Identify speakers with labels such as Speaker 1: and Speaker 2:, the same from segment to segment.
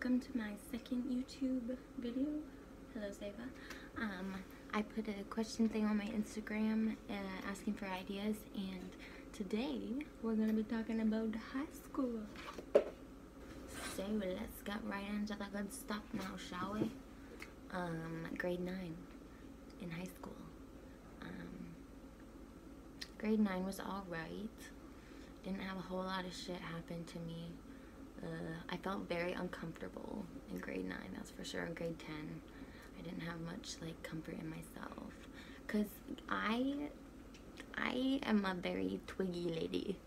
Speaker 1: welcome to my second YouTube video. Hello, Zeva. I put a question thing on my Instagram asking for ideas, and today we're going to be talking about high school. So let's get right into the good stuff now, shall we? Grade 9 in high school. Grade 9 was alright. Didn't have a whole lot of shit happen to me. I felt very uncomfortable in grade 9, that's for sure. In grade 10, I didn't have much like comfort in myself, cause I am a very twiggy lady.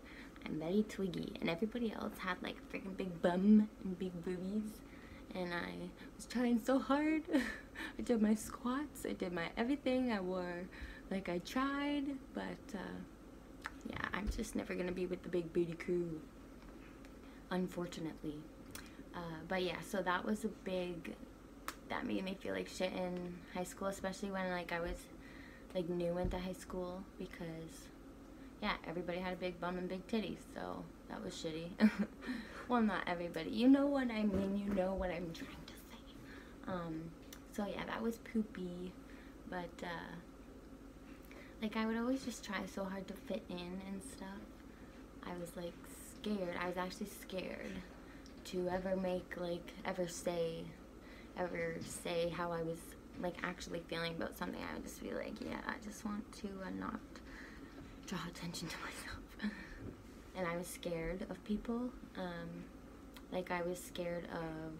Speaker 1: I'm very twiggy, and everybody else had like a freaking big bum and big boobies, and I was trying so hard. I did my squats, I did my everything. I wore like I tried, but yeah, I'm just never gonna be with the big booty crew, unfortunately. But yeah, so that was that made me feel like shit in high school, especially when like I was like new into high school, because yeah, everybody had a big bum and big titties, so that was shitty. Well, not everybody, you know what I mean, you know what I'm trying to say. So yeah, that was poopy, but like I would always just try so hard to fit in and stuff. I was like scared. I was actually scared to ever say how I was like actually feeling about something. I would just be like, yeah, I just want to not draw attention to myself. And I was scared of people. Like I was scared of,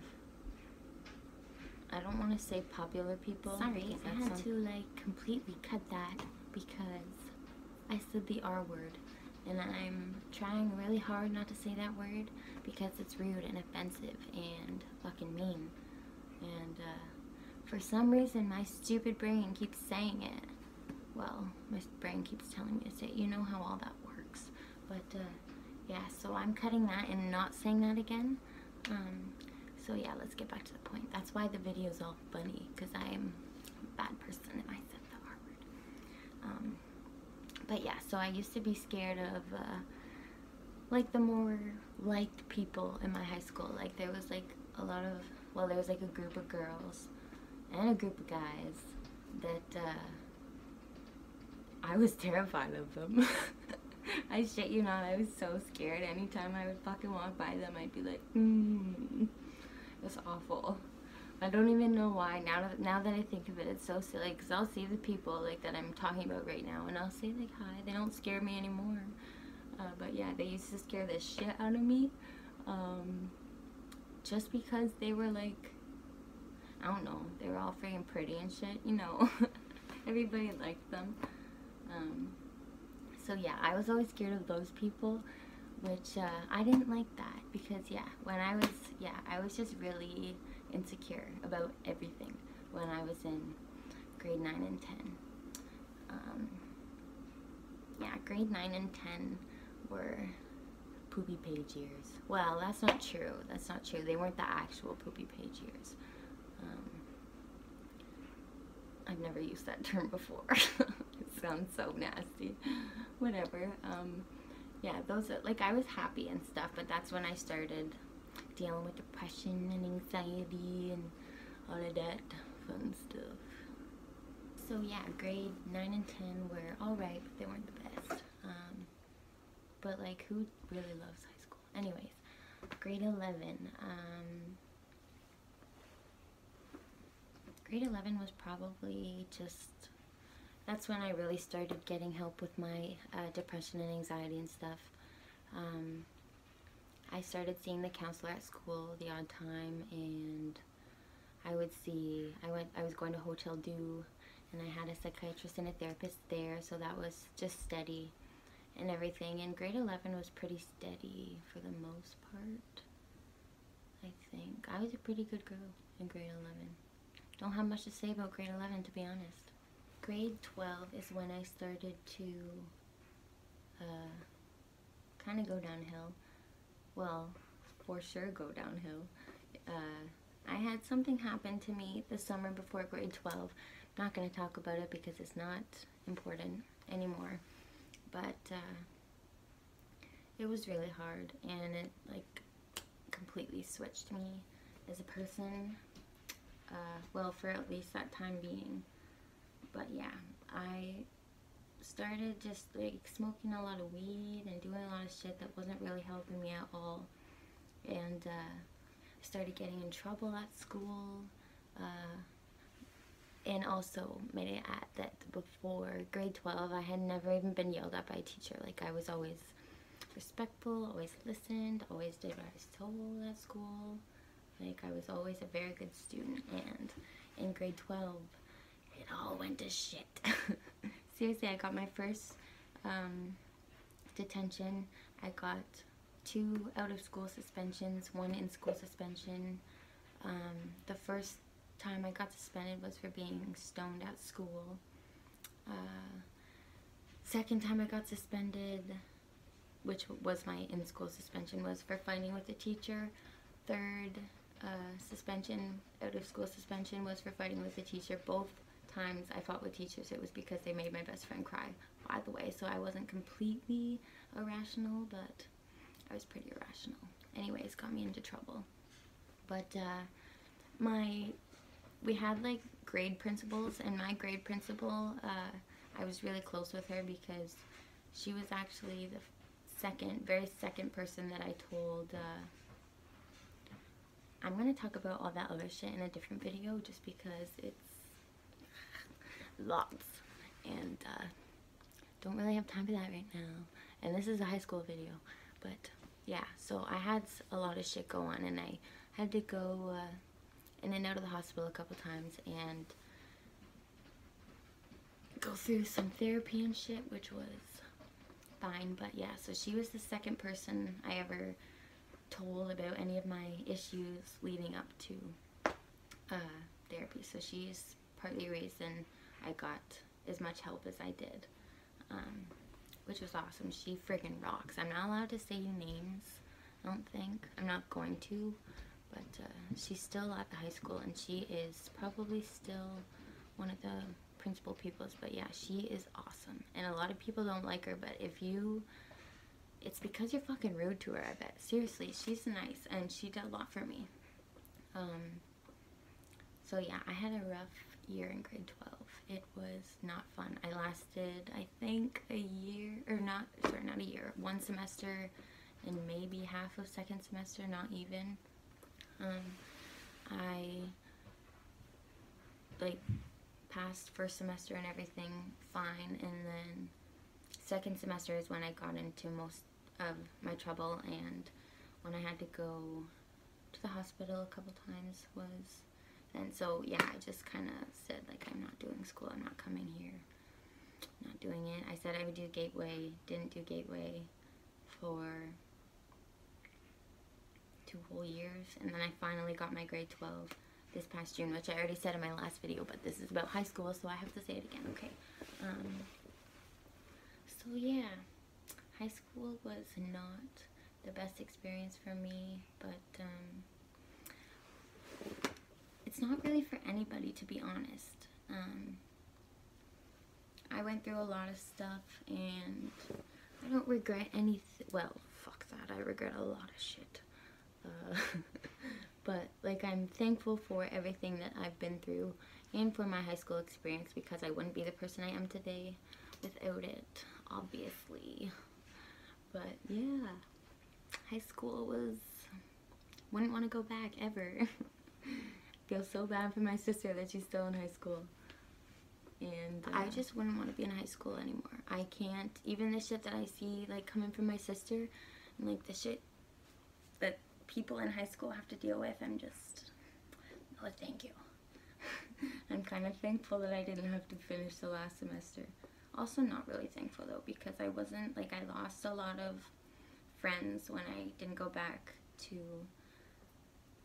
Speaker 1: I don't want to say popular people. Sorry, I had to like completely cut that because I said the R word. And I'm trying really hard not to say that word because it's rude and offensive and fucking mean. And for some reason my stupid brain keeps saying it. Well, my brain keeps telling me to say it. You know how all that works. But yeah, so I'm cutting that and not saying that again. So yeah, let's get back to the point. That's why the video's all funny, because I am a bad person if I said the R word. But yeah, so I used to be scared of like the more liked people in my high school. Like there was like a lot of, well, there was like a group of girls and a group of guys that I was terrified of them. I shit you not, I was so scared. Anytime I would fucking walk by them, I'd be like, It was awful. I don't even know why. Now that I think of it, it's so silly, because I'll see the people like that I'm talking about right now, and I'll say like hi. They don't scare me anymore. But yeah, they used to scare the shit out of me. Just because they were like, I don't know, they were all freaking pretty and shit, you know. Everybody liked them. So yeah, I was always scared of those people, which I didn't like that, because yeah, I was just really insecure about everything when I was in grade 9 and 10. Yeah, grade 9 and 10 were poopy page years. Well, that's not true. That's not true. They weren't the actual poopy page years. I've never used that term before. It sounds so nasty. Whatever. Yeah, those are, like, I was happy and stuff, but that's when I started dealing with depression and anxiety and all of that fun stuff. So yeah, grade 9 and 10 were alright, but they weren't the best. But like, who really loves high school? Anyways, grade 11. Grade 11 was probably just, that's when I really started getting help with my depression and anxiety and stuff. I started seeing the counselor at school the odd time, and I was going to Hotel Dieu, and I had a psychiatrist and a therapist there, so that was just steady and everything. And grade 11 was pretty steady for the most part, I think. I was a pretty good girl in grade 11. Don't have much to say about grade 11, to be honest. Grade 12 is when I started to kind of go downhill. Well, for sure go downhill. I had something happen to me the summer before grade 12. I'm not going to talk about it because it's not important anymore. But it was really hard, and it like completely switched me as a person, well, for at least that time being. But yeah, I started just like smoking a lot of weed and doing a lot of shit that wasn't really helping me at all. And I started getting in trouble at school. And also made it at that before grade 12, I had never even been yelled at by a teacher. Like, I was always respectful, always listened, always did what I was told at school. Like, I was always a very good student. And in grade 12, it all went to shit. Seriously, I got my first detention. I got 2 out-of-school suspensions, 1 in-school suspension. The first time I got suspended was for being stoned at school. Second time I got suspended, which was my in-school suspension, was for fighting with a teacher. Third suspension, out-of-school suspension, was for fighting with a teacher. Both times I fought with teachers, it was because they made my best friend cry, by the way. So I wasn't completely irrational, but I was pretty irrational. Anyways, got me into trouble. But we had like grade principals, and my grade principal, I was really close with her because she was actually the very second person that I told. I'm gonna talk about all that other shit in a different video just because it's lots, and don't really have time for that right now. And this is a high school video, but yeah, so I had a lot of shit go on, and I had to go in and out of the hospital a couple times and go through some therapy and shit, which was fine. But yeah, so she was the second person I ever told about any of my issues leading up to therapy. So she's partly the reason I got as much help as I did, which was awesome. She friggin' rocks. I'm not allowed to say names, I don't think. I'm not going to. But she's still at the high school, and she is probably still one of the principal peoples. But yeah, she is awesome. And a lot of people don't like her, but it's because you're fucking rude to her, I bet. Seriously, she's nice, and she did a lot for me. So yeah, I had a rough year in grade 12. It was not fun. I lasted, I think, a year, or not a year, 1 semester, and maybe half of second semester, not even. I like passed first semester and everything fine, and then second semester is when I got into most of my trouble, and when I had to go to the hospital a couple times was then. So yeah, I just kind of said, like, I'm not doing school, I'm not coming here, not doing it. I said I would do Gateway, didn't do Gateway for 2 whole years, and then I finally got my grade 12 this past June, which I already said in my last video, but this is about high school, so I have to say it again. Okay. So yeah, high school was not the best experience for me, but it's not really for anybody, to be honest. I went through a lot of stuff, and I don't regret anything. Well, fuck that, I regret a lot of shit. But like, I'm thankful for everything that I've been through and for my high school experience, because I wouldn't be the person I am today without it, obviously. But yeah, high school wouldn't want to go back ever. Feel so bad for my sister that she's still in high school, and I just wouldn't want to be in high school anymore. I can't, even the shit that I see like coming from my sister, and like the shit that people in high school have to deal with, I'm just, no thank you. I'm kind of thankful that I didn't have to finish the last semester. Also not really thankful though, because I wasn't, like, I lost a lot of friends when I didn't go back to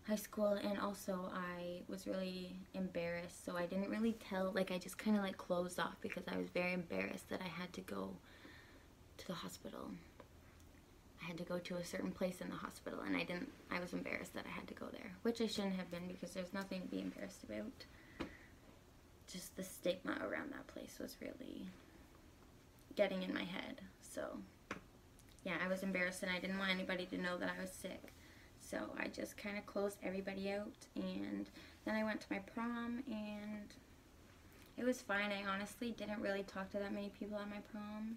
Speaker 1: high school, and also I was really embarrassed, so I didn't really tell, like, I just kind of like closed off because I was very embarrassed that I had to go to the hospital. I had to go to a certain place in the hospital, and I was embarrassed that I had to go there, which I shouldn't have been, because there's nothing to be embarrassed about. Just the stigma around that place was really getting in my head. So yeah, I was embarrassed, and I didn't want anybody to know that I was sick. So I just kind of closed everybody out, and then I went to my prom, and it was fine. I honestly didn't really talk to that many people at my prom.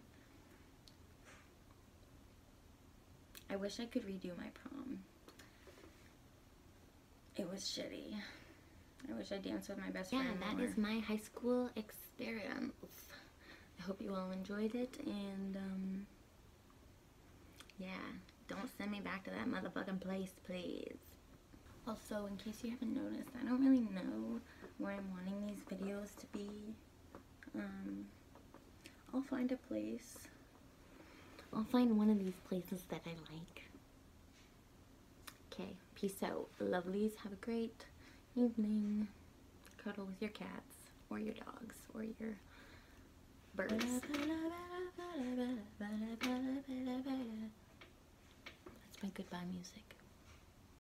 Speaker 1: I wish I could redo my prom. It was shitty. I wish I danced with my best friend more. Yeah, that is my high school experience. I hope you all enjoyed it, and yeah, don't send me back to that motherfucking place, please. Also, in case you haven't noticed, I don't really know where I'm wanting these videos to be. I'll find a place. I'll find one of these places that I like. Okay, peace out, lovelies. Have a great evening. Cuddle with your cats, or your dogs, or your birds. That's my goodbye music.